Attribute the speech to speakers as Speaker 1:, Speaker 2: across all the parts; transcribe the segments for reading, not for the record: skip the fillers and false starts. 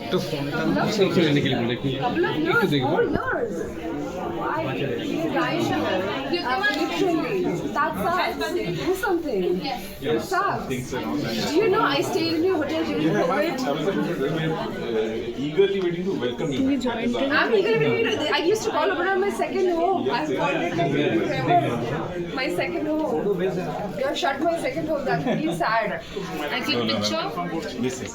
Speaker 1: একটু ফোনটা চলে নিয়ে গেলে একটু দেখবো
Speaker 2: Do something. Do you know I stayed in your hotel during COVID?
Speaker 3: Eagerly waiting to welcome you.
Speaker 2: I'm eagerly waiting. I used to call Oberoi my second home. I've called it like forever. My second home. You have shut my second home. That's really sad. I take picture.
Speaker 3: Yes, yes.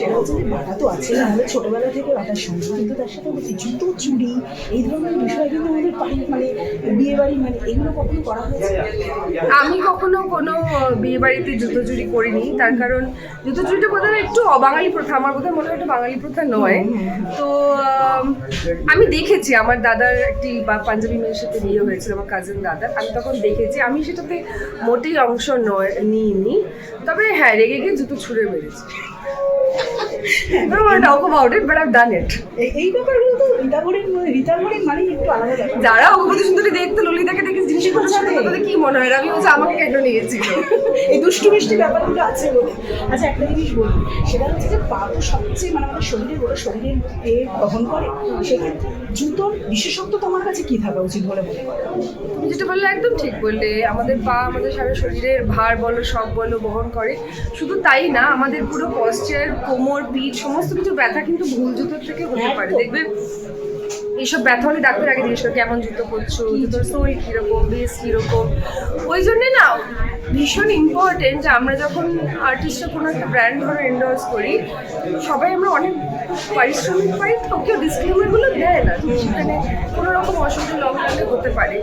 Speaker 4: সেটা হচ্ছে যে বাটা তো আছে আমাদের ছোটবেলা থেকে butter সঙ্গে, কিন্তু তার সাথে হচ্ছে জুতো চুরি এই ধরনের বিষয় কিন্তু আমাদের মানে বিয়ে বাড়ি মানে এগুলো কখনো করা হয়েছে?
Speaker 2: আমি কখনো কোনো বিয়ে বাড়িতে জুতো চুরি করিনি, তার কারণ জুতো চুরিটা বোধহয় একটু অবাঙালি প্রথা, আমার বোধহয় মনে হয় একটা বাঙালি প্রথা নয়। তো আমি দেখেছি আমার দাদার একটি পাঞ্জাবি মেয়ের সাথে বিয়ে হয়েছিল, আমার কাজিন দাদার, আমি তখন দেখেছি, আমি সেটাতে মোটেই অংশ নিইনি। তবে হ্যাঁ, রেগে গিয়ে জুতো ছুঁড়ে মেরেছি। I don't want to talk about it, but I've done it.
Speaker 4: এই ব্যাপারগুলো তো রিতাভরির মানে একটু আলাদা ব্যাপার।
Speaker 2: যারা অগপতি সুন্দরী দেখতে ললিতাকে দেখে জিনিসগুলো সাথে তাদের কি মনে হয় রবি হচ্ছে আমাকে কেন নিয়েছিল?
Speaker 4: এই দুষ্টু মিষ্টি ব্যাপারগুলো আছে বলে। আচ্ছা, একটা জিনিস বলি, সেটা হচ্ছে যে পা তো সবচেয়ে মানে আমাদের শরীরের বড় শরীরের বহন করে, সেক্ষেত্রে জুতোর বিশেষত্ব তোমার কাছে কি থাকা উচিত বলে মনে করো?
Speaker 2: তুমি যেটা বললে একদম ঠিক বললে, আমাদের পা আমাদের সারা শরীরের ভার বলো সব বলো বহন করে। শুধু তাই না, আমাদের পুরো পশ্চার, কোমর, পিঠ সমস্ত কিছু ব্যথা কিন্তু ভুল জুতোর থেকে হতে পারে। দেখবে এইসব ব্যথা হলে ডাক্তার আগে জিজ্ঞেস করে কেমন জুতো পরছো, জুতোর সোল কীরকম, বেস কীরকম। ওই জন্যে না ভীষণ ইম্পর্টেন্ট যে আমরা যখন আর্টিস্টরা কোনো একটা ব্র্যান্ড ধরে এন্ডোর্স করি, সবাই আমরা অনেক পারিশ্রমিক পাই, তো কেউ ডিসক্লেমারগুলো দেয় না, সেখানে কোনো রকম অসুবিধা লং টার্মে হতে পারে।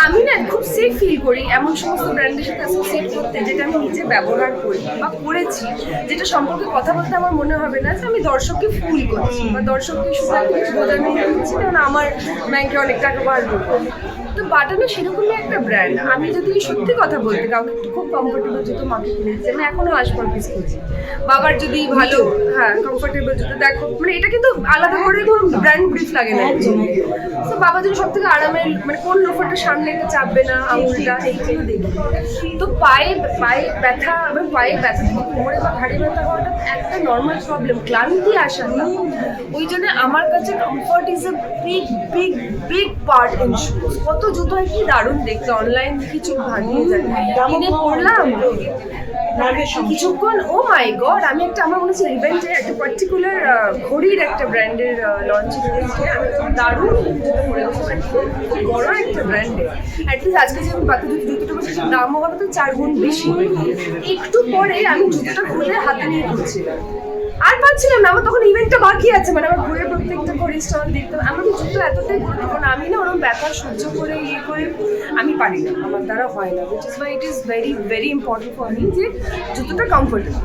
Speaker 2: আমি না খুব সেফ ফিল করি এমন সমস্ত ব্র্যান্ডের সাথে অ্যাসোসিয়েট করতে যেটা আমি নিজে ব্যবহার করি বা করেছি, যেটা সম্পর্কে কথা বলতে আমার মনে হবে না যে আমি দর্শককে ফুল করছি বা দর্শককে শুধু একটা কিছু বোঝানো দিচ্ছি, কারণ আমার ব্যাংকে অনেক টাকা বার করবো। তো বাটা না সেরকমই একটা ব্র্যান্ড। আমি যদি সত্যি কথা বলতে কাউকে একটু খুব কমফোর্টেবল জুতো মাকে কিনেছি, আমি এখনো আসবার পিস করছি। বাবার যদি ভালো হ্যাঁ কমফোর্টেবল জুতো দেখো, মানে এটা কিন্তু আলাদা করে কোনো ব্র্যান্ড ব্রিফ লাগে না। তো বাবা যদি সব থেকে আরামের মানে কোন লোফারটা সামনে একটা চাপবে না, আঙুলটা, এইগুলো দেখি। তো পায়ে ব্যথা এবং পায়ে ব্যথা থেকে কোমরে বা ঘাড়ে ব্যথা হওয়াটা একটা নর্মাল প্রবলেম, ক্লান্তি আসা না। ওই জন্য আমার কাছে comfort is a big big big part in shoes. কত জুতো হয় কি দারুণ দেখতে, অনলাইন কিছু ভাঙিয়ে যায়, কিনে পড়লাম কিছুক্ষণ, ও মাই গড। আমি একটা আমার মনে হচ্ছে ইভেন্টে একটা পার্টিকুলার ঘড়ির একটা ব্র্যান্ডের লঞ্চ ইভেন্টে আমি দারুণ জুতো পরে গেছি, খুব বড় একটা ব্র্যান্ডে। অ্যাটলিস্ট আজকে যে আমি বাকি জুতোটা বলছি সেটার দাম হবে তো 4 গুণ বেশি। একটু পরে আমি জুতোটা খুলে হাতে নিয়ে ঘুরছিলাম, আর পাচ্ছিলাম না, আমার তখন ইভেন্টটা বাকি আছে, মানে আমার ঘুরে প্রত্যেকটা ঘড়ি স্টল দেখতাম। আমার জুতো এতটাই গুরুত্বপূর্ণ, আমি না ওরকম ব্যথা সহ্য করে করে আমি পারি না, আমার দ্বারা হয় না, which is why it is very very important for me যে জুতোটা কমফোর্টেবল।